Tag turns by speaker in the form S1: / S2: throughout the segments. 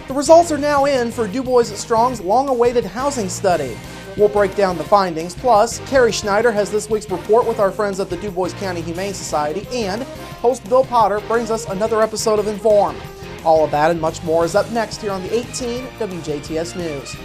S1: The results are now in for Dubois Strong's long-awaited housing study. We'll break down the findings, plus Carrie Schneider has this week's report with our friends at the Dubois County Humane Society, and host Bill Potter brings us another episode of Inform. All of that and much more is up next here on the 18 WJTS News.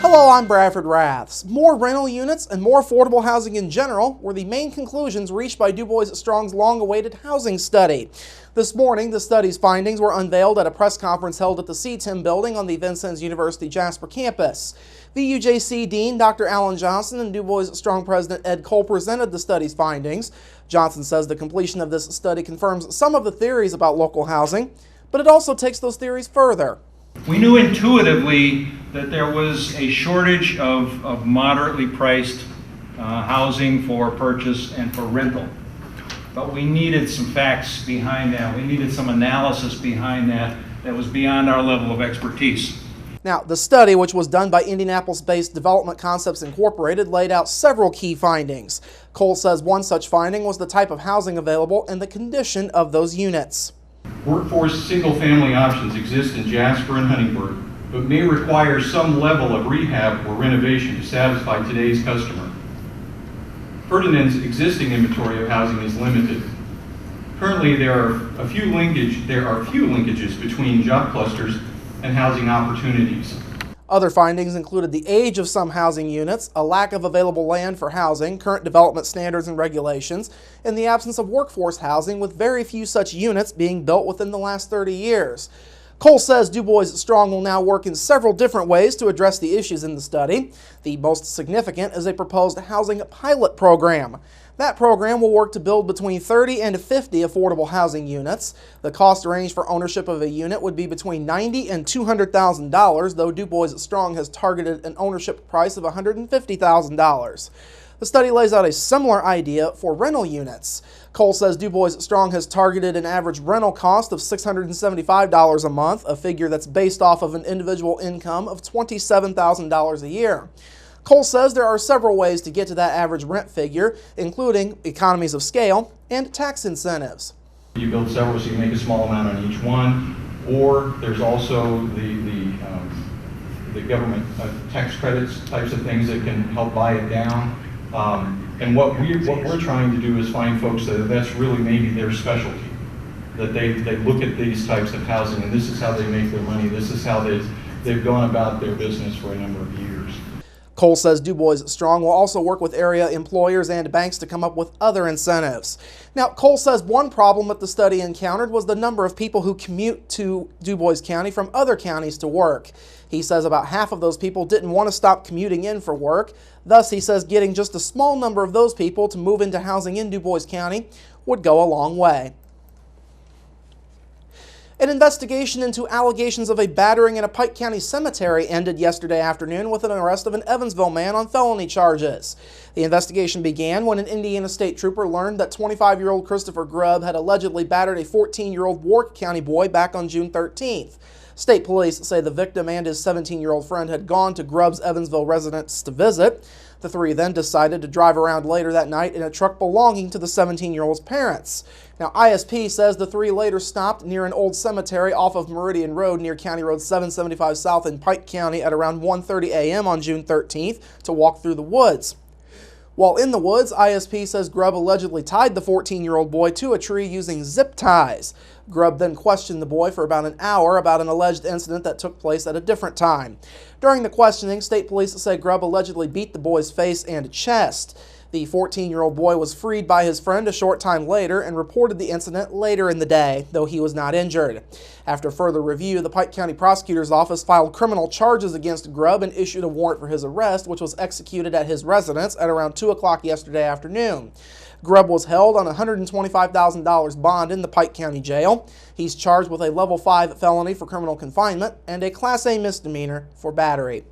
S1: Hello, I'm Bradford Raths. More rental units and more affordable housing in general were the main conclusions reached by Dubois Strong's long-awaited housing study. This morning, the study's findings were unveiled at a press conference held at the CTIM building on the Vincennes University Jasper campus. VUJC Dean Dr. Alan Johnson and Dubois Strong President Ed Cole presented the study's findings. Johnson says the completion of this study confirms some of the theories about local housing, but it also takes those theories further.
S2: We knew intuitively that there was a shortage of moderately priced housing for purchase and for rental. But we needed some facts behind that. We needed some analysis behind that was beyond our level of expertise.
S1: Now, the study, which was done by Indianapolis-based Development Concepts Incorporated, laid out several key findings. Cole says one such finding was the type of housing available and the condition of those units.
S3: Workforce single-family options exist in Jasper and Huntingburg, but may require some level of rehab or renovation to satisfy today's customer. Ferdinand's existing inventory of housing is limited. Currently, there are few linkages between job clusters and housing opportunities.
S1: Other findings included the age of some housing units, a lack of available land for housing, current development standards and regulations, and the absence of workforce housing, with very few such units being built within the last 30 years. Cole says Dubois Strong will now work in several different ways to address the issues in the study. The most significant is a proposed housing pilot program. That program will work to build between 30 and 50 affordable housing units. The cost range for ownership of a unit would be between $90,000 and $200,000, though Dubois Strong has targeted an ownership price of $150,000. The study lays out a similar idea for rental units. Cole says Dubois Strong has targeted an average rental cost of $675 a month, a figure that's based off of an individual income of $27,000 a year. Cole says there are several ways to get to that average rent figure, including economies of scale and tax incentives.
S3: You build several so you make a small amount on each one, or there's also the government tax credits types of things that can help buy it down. And what we're trying to do is find folks that's really maybe their specialty, that they look at these types of housing and this is how they make their money, this is how they've gone about their business for a number of years.
S1: Cole says Dubois Strong will also work with area employers and banks to come up with other incentives. Now, Cole says one problem that the study encountered was the number of people who commute to Dubois County from other counties to work. He says about half of those people didn't want to stop commuting in for work. Thus, he says getting just a small number of those people to move into housing in Dubois County would go a long way. An investigation into allegations of a battering in a Pike County cemetery ended yesterday afternoon with an arrest of an Evansville man on felony charges. The investigation began when an Indiana state trooper learned that 25-year-old Christopher Grubb had allegedly battered a 14-year-old Warwick County boy back on June 13th. State police say the victim and his 17-year-old friend had gone to Grubb's Evansville residence to visit. The three then decided to drive around later that night in a truck belonging to the 17-year-old's parents. Now, ISP says the three later stopped near an old cemetery off of Meridian Road near County Road 775 South in Pike County at around 1:30 a.m. on June 13th to walk through the woods. While in the woods, ISP says Grubb allegedly tied the 14-year-old boy to a tree using zip ties. Grubb then questioned the boy for about an hour about an alleged incident that took place at a different time. During the questioning, state police say Grubb allegedly beat the boy's face and chest. The 14-year-old boy was freed by his friend a short time later and reported the incident later in the day, though he was not injured. After further review, the Pike County Prosecutor's Office filed criminal charges against Grubb and issued a warrant for his arrest, which was executed at his residence at around 2 o'clock yesterday afternoon. Grubb was held on a $125,000 bond in the Pike County Jail. He's charged with a Level 5 felony for criminal confinement and a Class A misdemeanor for battery.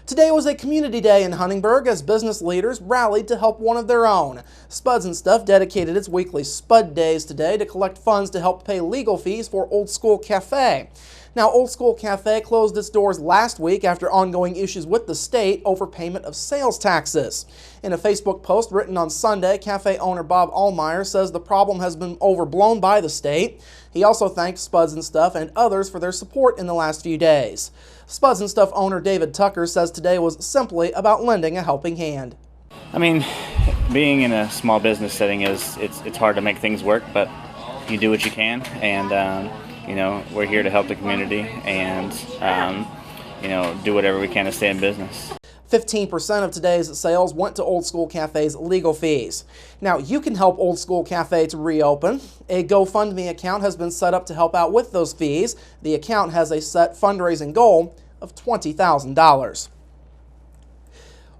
S1: Today was a community day in Huntingburg as business leaders rallied to help one of their own. Spuds and Stuff dedicated its weekly Spud Days today to collect funds to help pay legal fees for Old School Cafe. Now, Old School Cafe closed its doors last week after ongoing issues with the state over payment of sales taxes. In a Facebook post written on Sunday, cafe owner Bob Allmeyer says the problem has been overblown by the state. He also thanked Spuds and Stuff and others for their support in the last few days. Spuds and Stuff owner David Tucker says today was simply about lending a helping hand.
S4: I mean, being in a small business setting it's hard to make things work, but you do what you can, and you know, we're here to help the community and you know, do whatever we can to stay in business.
S1: 15% of today's sales went to Old School Cafe's legal fees. Now, you can help Old School Cafe to reopen. A GoFundMe account has been set up to help out with those fees. The account has a set fundraising goal of $20,000.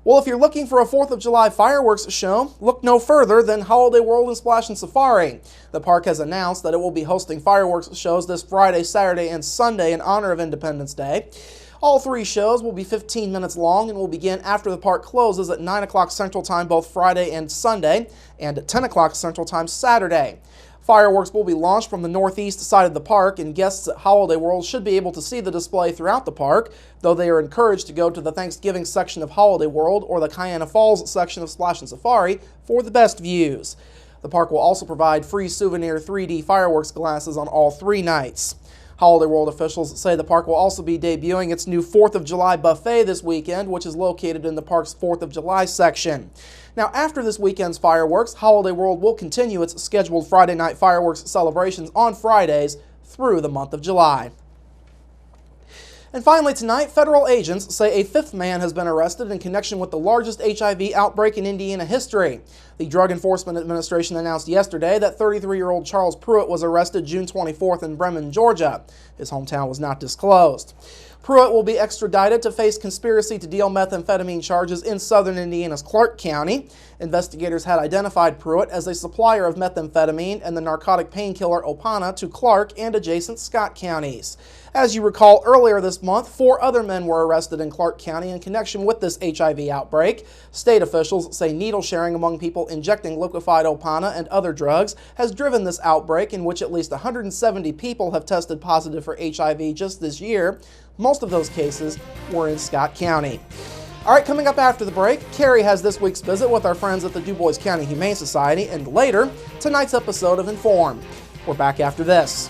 S1: Well, if you're looking for a 4th of July fireworks show, look no further than Holiday World and Splash and Safari. The park has announced that it will be hosting fireworks shows this Friday, Saturday, and Sunday in honor of Independence Day. All 3 shows will be 15 minutes long and will begin after the park closes at 9 o'clock Central Time both Friday and Sunday, and at 10 o'clock Central Time Saturday. Fireworks will be launched from the northeast side of the park, and guests at Holiday World should be able to see the display throughout the park, though they are encouraged to go to the Thanksgiving section of Holiday World or the Kiana Falls section of Splash and Safari for the best views. The park will also provide free souvenir 3D fireworks glasses on all 3 nights. Holiday World officials say the park will also be debuting its new 4th of July buffet this weekend, which is located in the park's 4th of July section. Now, after this weekend's fireworks, Holiday World will continue its scheduled Friday night fireworks celebrations on Fridays through the month of July. And finally tonight, federal agents say a 5th man has been arrested in connection with the largest HIV outbreak in Indiana history. The Drug Enforcement Administration announced yesterday that 33-year-old Charles Pruitt was arrested June 24th in Bremen, Georgia. His hometown was not disclosed. Pruitt will be extradited to face conspiracy to deal methamphetamine charges in southern Indiana's Clark County. Investigators had identified Pruitt as a supplier of methamphetamine and the narcotic painkiller Opana to Clark and adjacent Scott counties. As you recall, earlier this month, 4 other men were arrested in Clark County in connection with this HIV outbreak. State officials say needle sharing among people injecting liquefied Opana and other drugs has driven this outbreak, in which at least 170 people have tested positive for HIV just this year. Most of those cases were in Scott County. All right, coming up after the break, Carrie has this week's visit with our friends at the Dubois County Humane Society, and later, tonight's episode of Inform. We're back after this.